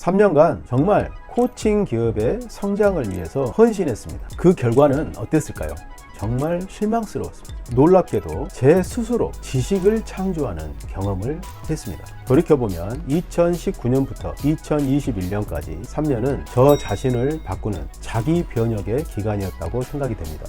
3년간 정말 코칭 기업의 성장을 위해서 헌신했습니다. 그 결과는 어땠을까요? 정말 실망스러웠습니다. 놀랍게도 제 스스로 지식을 창조하는 경험을 했습니다. 돌이켜보면 2019년부터 2021년까지 3년은 저 자신을 바꾸는 자기 변혁의 기간이었다고 생각이 됩니다.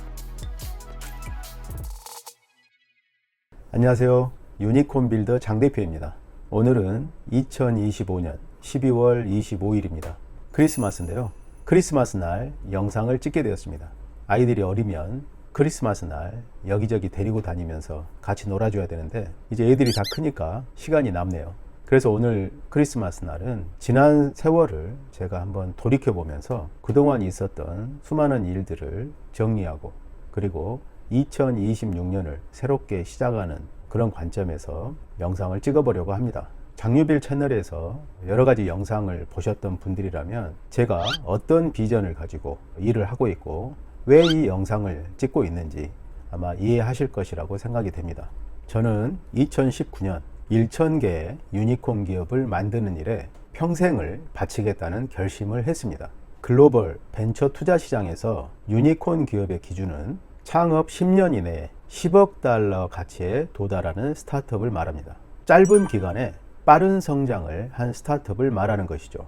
안녕하세요. 유니콘 빌더 장 대표입니다. 오늘은 2025년 12월 25일입니다. 크리스마스인데요. 크리스마스 날 영상을 찍게 되었습니다. 아이들이 어리면 크리스마스 날 여기저기 데리고 다니면서 같이 놀아줘야 되는데 이제 애들이 다 크니까 시간이 남네요. 그래서 오늘 크리스마스 날은 지난 세월을 제가 한번 돌이켜보면서 그동안 있었던 수많은 일들을 정리하고 그리고 2026년을 새롭게 시작하는 그런 관점에서 영상을 찍어보려고 합니다. 장유빌 채널에서 여러 가지 영상을 보셨던 분들이라면 제가 어떤 비전을 가지고 일을 하고 있고 왜 이 영상을 찍고 있는지 아마 이해하실 것이라고 생각이 됩니다. 저는 2019년 1000개의 유니콘 기업을 만드는 일에 평생을 바치겠다는 결심을 했습니다. 글로벌 벤처 투자 시장에서 유니콘 기업의 기준은 창업 10년 이내에 10억 달러 가치에 도달하는 스타트업을 말합니다. 짧은 기간에 빠른 성장을 한 스타트업을 말하는 것이죠.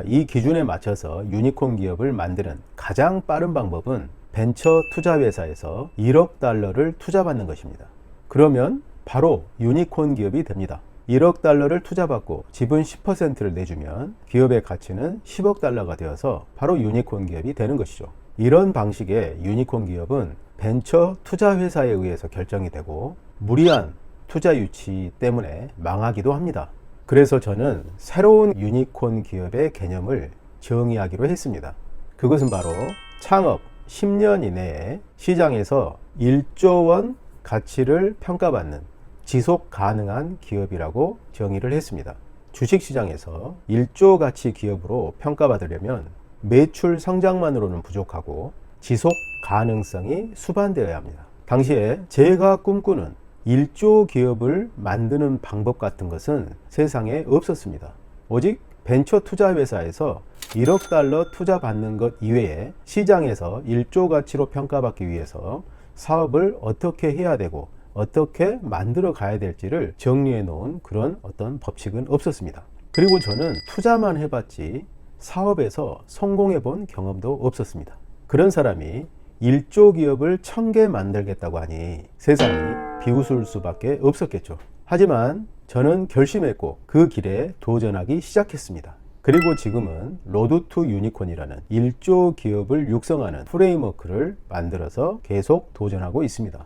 이 기준에 맞춰서 유니콘 기업을 만드는 가장 빠른 방법은 벤처 투자 회사에서 1억 달러를 투자받는 것입니다. 그러면 바로 유니콘 기업이 됩니다. 1억 달러를 투자받고 지분 10%를 내주면 기업의 가치는 10억 달러가 되어서 바로 유니콘 기업이 되는 것이죠. 이런 방식의 유니콘 기업은 벤처 투자 회사에 의해서 결정이 되고 무리한 투자 유치 때문에 망하기도 합니다. 그래서 저는 새로운 유니콘 기업의 개념을 정의하기로 했습니다. 그것은 바로 창업 10년 이내에 시장에서 1조 원 가치를 평가받는 지속 가능한 기업이라고 정의를 했습니다. 주식시장에서 1조 가치 기업으로 평가받으려면 매출 성장만으로는 부족하고 지속 가능성이 수반되어야 합니다. 당시에 제가 꿈꾸는 1조 기업을 만드는 방법 같은 것은 세상에 없었습니다. 오직 벤처 투자 회사에서 1억 달러 투자 받는 것 이외에 시장에서 1조 가치로 평가받기 위해서 사업을 어떻게 해야 되고 어떻게 만들어 가야 될지를 정리해 놓은 그런 어떤 법칙은 없었습니다. 그리고 저는 투자만 해봤지 사업에서 성공해 본 경험도 없었습니다. 그런 사람이 1조 기업을 1000개 만들겠다고 하니 세상이 비웃을 수밖에 없었겠죠. 하지만 저는 결심했고 그 길에 도전하기 시작했습니다. 그리고 지금은 로드 투 유니콘이라는 1조 기업을 육성하는 프레임워크를 만들어서 계속 도전하고 있습니다.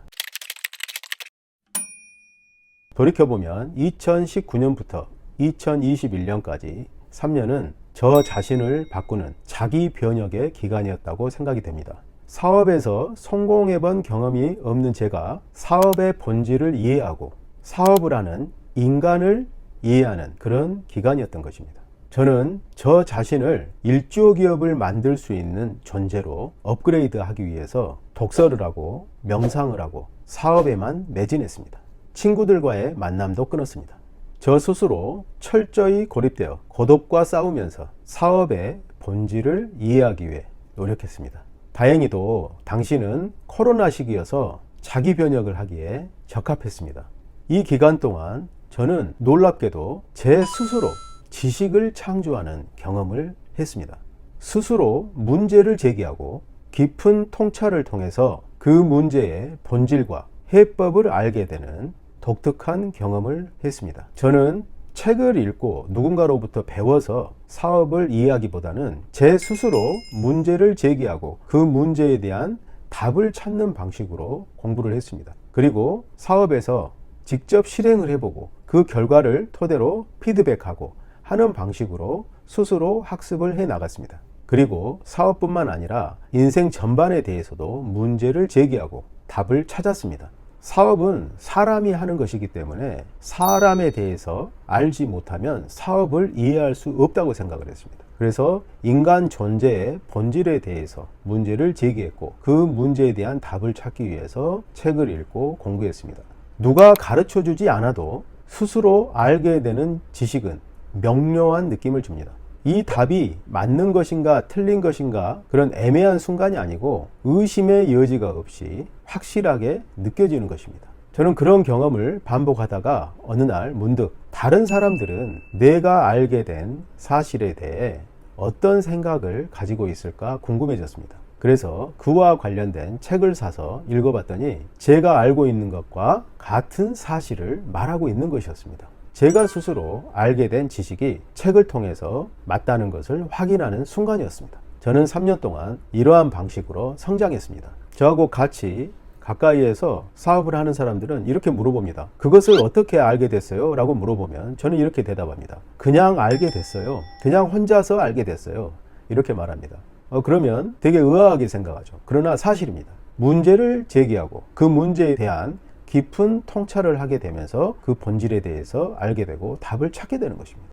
돌이켜보면 2019년부터 2021년까지 3년은 저 자신을 바꾸는 자기 변혁의 기간이었다고 생각이 됩니다. 사업에서 성공해본 경험이 없는 제가 사업의 본질을 이해하고 사업을 하는 인간을 이해하는 그런 기간이었던 것입니다. 저는 저 자신을 1조 기업을 만들 수 있는 존재로 업그레이드 하기 위해서 독서를 하고 명상을 하고 사업에만 매진했습니다. 친구들과의 만남도 끊었습니다. 저 스스로 철저히 고립되어 고독과 싸우면서 사업의 본질을 이해하기 위해 노력했습니다. 다행히도 당시는 코로나 시기여서 자기 변혁을 하기에 적합했습니다. 이 기간 동안 저는 놀랍게도 제 스스로 지식을 창조하는 경험을 했습니다. 스스로 문제를 제기하고 깊은 통찰을 통해서 그 문제의 본질과 해법을 알게 되는 독특한 경험을 했습니다. 저는 책을 읽고 누군가로부터 배워서 사업을 이해하기보다는 제 스스로 문제를 제기하고 그 문제에 대한 답을 찾는 방식으로 공부를 했습니다. 그리고 사업에서 직접 실행을 해보고 그 결과를 토대로 피드백하고 하는 방식으로 스스로 학습을 해 나갔습니다. 그리고 사업뿐만 아니라 인생 전반에 대해서도 문제를 제기하고 답을 찾았습니다. 사업은 사람이 하는 것이기 때문에 사람에 대해서 알지 못하면 사업을 이해할 수 없다고 생각을 했습니다. 그래서 인간 존재의 본질에 대해서 문제를 제기했고 그 문제에 대한 답을 찾기 위해서 책을 읽고 공부했습니다. 누가 가르쳐 주지 않아도 스스로 알게 되는 지식은 명료한 느낌을 줍니다. 이 답이 맞는 것인가 틀린 것인가 그런 애매한 순간이 아니고 의심의 여지가 없이 확실하게 느껴지는 것입니다. 저는 그런 경험을 반복하다가 어느 날 문득 다른 사람들은 내가 알게 된 사실에 대해 어떤 생각을 가지고 있을까 궁금해졌습니다. 그래서 그와 관련된 책을 사서 읽어봤더니 제가 알고 있는 것과 같은 사실을 말하고 있는 것이었습니다. 제가 스스로 알게 된 지식이 책을 통해서 맞다는 것을 확인하는 순간이었습니다. 저는 3년 동안 이러한 방식으로 성장했습니다. 저하고 같이 가까이에서 사업을 하는 사람들은 이렇게 물어봅니다. 그것을 어떻게 알게 됐어요? 라고 물어보면 저는 이렇게 대답합니다. 그냥 알게 됐어요. 그냥 혼자서 알게 됐어요. 이렇게 말합니다. 그러면 되게 의아하게 생각하죠. 그러나 사실입니다. 문제를 제기하고 그 문제에 대한 깊은 통찰을 하게 되면서 그 본질에 대해서 알게 되고 답을 찾게 되는 것입니다.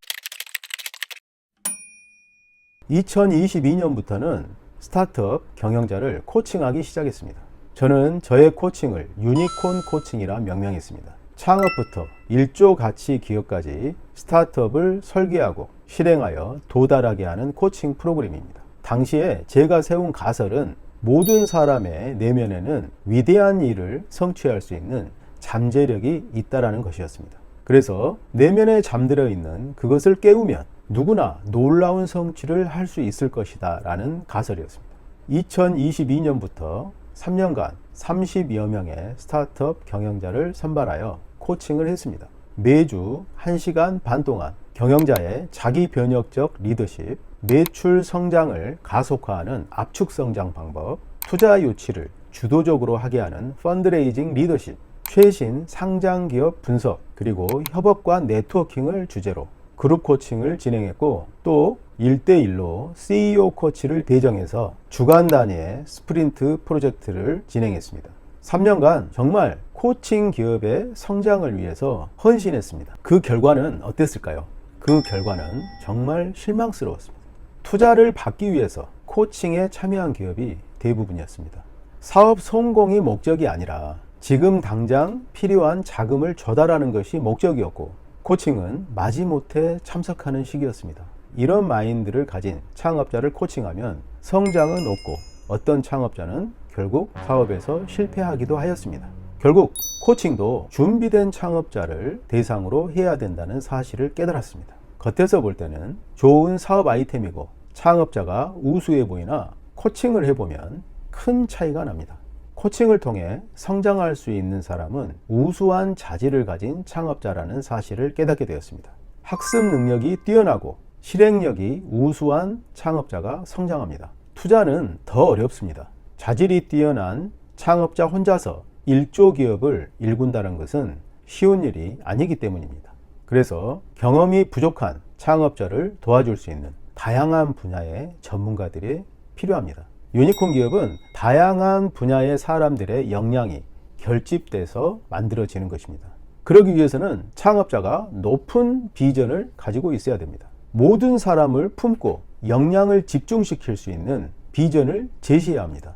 2022년부터는 스타트업 경영자를 코칭하기 시작했습니다. 저는 저의 코칭을 유니콘 코칭이라 명명했습니다. 창업부터 1조 가치 기업까지 스타트업을 설계하고 실행하여 도달하게 하는 코칭 프로그램입니다. 당시에 제가 세운 가설은 모든 사람의 내면에는 위대한 일을 성취할 수 있는 잠재력이 있다라는 것이었습니다. 그래서 내면에 잠들어 있는 그것을 깨우면 누구나 놀라운 성취를 할 수 있을 것이다 라는 가설이었습니다. 2022년부터 3년간 30여 명의 스타트업 경영자를 선발하여 코칭을 했습니다. 매주 1시간 반 동안 경영자의 자기 변혁적 리더십, 매출 성장을 가속화하는 압축 성장 방법, 투자 유치를 주도적으로 하게 하는 펀드레이징 리더십, 최신 상장 기업 분석, 그리고 협업과 네트워킹을 주제로 그룹 코칭을 진행했고, 또 1대1로 CEO 코치를 배정해서 주간 단위의 스프린트 프로젝트를 진행했습니다. 3년간 정말 코칭 기업의 성장을 위해서 헌신했습니다. 그 결과는 어땠을까요? 그 결과는 정말 실망스러웠습니다. 투자를 받기 위해서 코칭에 참여한 기업이 대부분이었습니다. 사업 성공이 목적이 아니라 지금 당장 필요한 자금을 조달하는 것이 목적이었고, 코칭은 마지못해 참석하는 시기였습니다. 이런 마인드를 가진 창업자를 코칭하면 성장은 없고 어떤 창업자는 결국 사업에서 실패하기도 하였습니다. 결국 코칭도 준비된 창업자를 대상으로 해야 된다는 사실을 깨달았습니다. 겉에서 볼 때는 좋은 사업 아이템이고 창업자가 우수해 보이나 코칭을 해보면 큰 차이가 납니다. 코칭을 통해 성장할 수 있는 사람은 우수한 자질을 가진 창업자라는 사실을 깨닫게 되었습니다. 학습 능력이 뛰어나고 실행력이 우수한 창업자가 성장합니다. 투자는 더 어렵습니다. 자질이 뛰어난 창업자 혼자서 1조 기업을 일군다는 것은 쉬운 일이 아니기 때문입니다. 그래서 경험이 부족한 창업자를 도와줄 수 있는 다양한 분야의 전문가들이 필요합니다. 유니콘 기업은 다양한 분야의 사람들의 역량이 결집돼서 만들어지는 것입니다. 그러기 위해서는 창업자가 높은 비전을 가지고 있어야 됩니다. 모든 사람을 품고 역량을 집중시킬 수 있는 비전을 제시해야 합니다.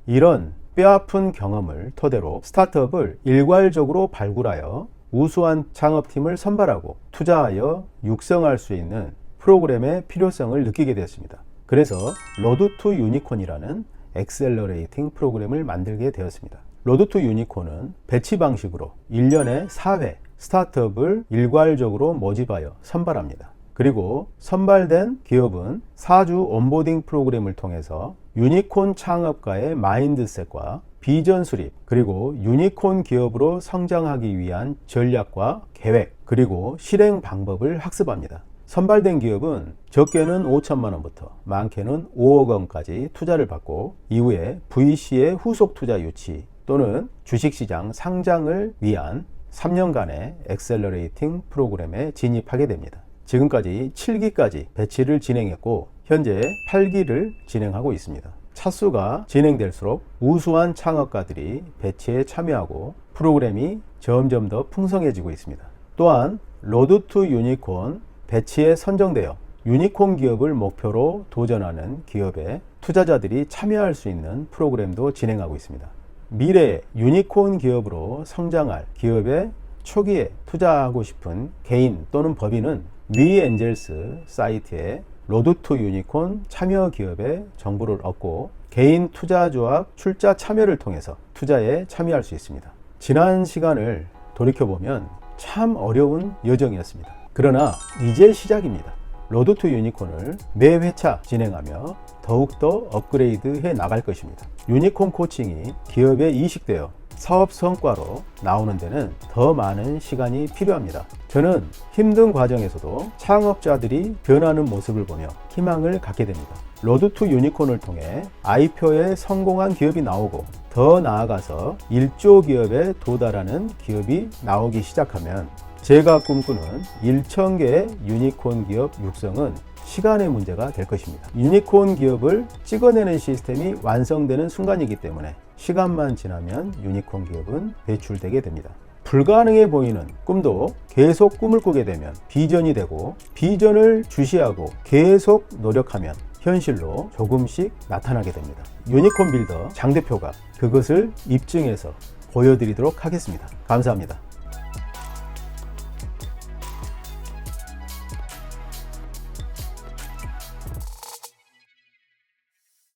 이런 뼈아픈 경험을 토대로 스타트업을 일괄적으로 발굴하여 우수한 창업팀을 선발하고 투자하여 육성할 수 있는 프로그램의 필요성을 느끼게 되었습니다. 그래서 로드 투 유니콘이라는 엑셀러레이팅 프로그램을 만들게 되었습니다. 로드 투 유니콘은 배치 방식으로 1년에 4회 스타트업을 일괄적으로 모집하여 선발합니다. 그리고 선발된 기업은 4주 온보딩 프로그램을 통해서 유니콘 창업가의 마인드셋과 비전 수립, 그리고 유니콘 기업으로 성장하기 위한 전략과 계획, 그리고 실행 방법을 학습합니다. 선발된 기업은 적게는 5천만 원부터 많게는 5억 원까지 투자를 받고 이후에 VC의 후속 투자 유치 또는 주식시장 상장을 위한 3년간의 엑셀러레이팅 프로그램에 진입하게 됩니다. 지금까지 7기까지 배치를 진행했고 현재 8기를 진행하고 있습니다. 차수가 진행될수록 우수한 창업가들이 배치에 참여하고 프로그램이 점점 더 풍성해지고 있습니다. 또한 로드 투 유니콘 배치에 선정되어 유니콘 기업을 목표로 도전하는 기업에 투자자들이 참여할 수 있는 프로그램도 진행하고 있습니다. 미래의 유니콘 기업으로 성장할 기업의 초기에 투자하고 싶은 개인 또는 법인은 위엔젤스 사이트에 로드 투 유니콘 참여 기업의 정보를 얻고 개인 투자조합 출자 참여를 통해서 투자에 참여할 수 있습니다. 지난 시간을 돌이켜보면 참 어려운 여정이었습니다. 그러나 이제 시작입니다. 로드 투 유니콘을 매 회차 진행하며 더욱더 업그레이드 해 나갈 것입니다. 유니콘 코칭이 기업에 이식되어 사업 성과로 나오는 데는 더 많은 시간이 필요합니다. 저는 힘든 과정에서도 창업자들이 변하는 모습을 보며 희망을 갖게 됩니다. 로드 투 유니콘을 통해 IPO에 성공한 기업이 나오고 더 나아가서 1조 기업에 도달하는 기업이 나오기 시작하면 제가 꿈꾸는 1,000개의 유니콘 기업 육성은 시간의 문제가 될 것입니다. 유니콘 기업을 찍어내는 시스템이 완성되는 순간이기 때문에 시간만 지나면 유니콘 기업은 배출되게 됩니다. 불가능해 보이는 꿈도 계속 꿈을 꾸게 되면 비전이 되고, 비전을 주시하고 계속 노력하면 현실로 조금씩 나타나게 됩니다. 유니콘 빌더 장 대표가 그것을 입증해서 보여드리도록 하겠습니다. 감사합니다.